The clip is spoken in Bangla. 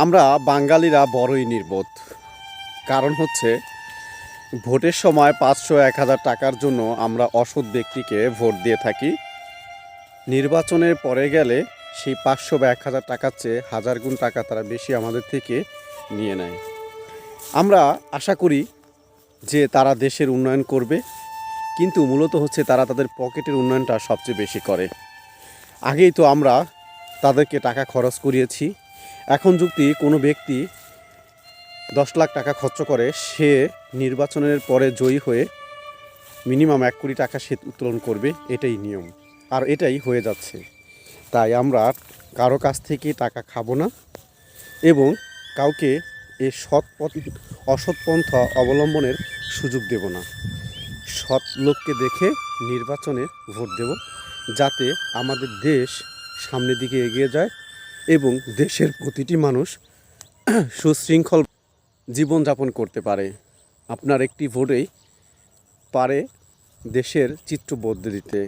আমরা বাঙালিরা বড়ই নির্বোধ। কারণ হচ্ছে ভোটের সময় 500-1000 টাকার জন্য আমরা অসৎ ব্যক্তিকে ভোট দিয়ে থাকি। নির্বাচনের পরে গেলে সেই 500 বা 1000 টাকার চেয়ে হাজার গুণ টাকা তারা বেশি আমাদের থেকে নিয়ে নেয়। আমরা আশা করি যে তারা দেশের উন্নয়ন করবে, কিন্তু মূলত হচ্ছে তারা তাদের পকেটের উন্নয়নটা সবচেয়ে বেশি করে। আগেই তো আমরা তাদেরকে টাকা খরচ করিয়েছি। এখন যদি কোনো ব্যক্তি 10 লাখ টাকা খরচ করে, সে নির্বাচনের পরে জয়ী হয়ে মিনিমাম 1 কোটি টাকা সে উত্তোলন করবে, এটাই নিয়ম। আর এটাই হয়ে যাচ্ছে। তাই আমরা কারো কাছ থেকে টাকা খাবো না এবং কাউকে অসৎ পন্থা অবলম্বনের সুযোগ দেব না। সৎ লোককে দেখে নির্বাচনে ভোট দেব, যাতে আমাদের দেশ সামনের দিকে এগিয়ে যায় এবং দেশের প্রতিটি মানুষ সুশৃঙ্খল জীবনযাপন করতে পারে। আপনার একটি ভোটেই পারে দেশের চিত্র বদলে দিতে।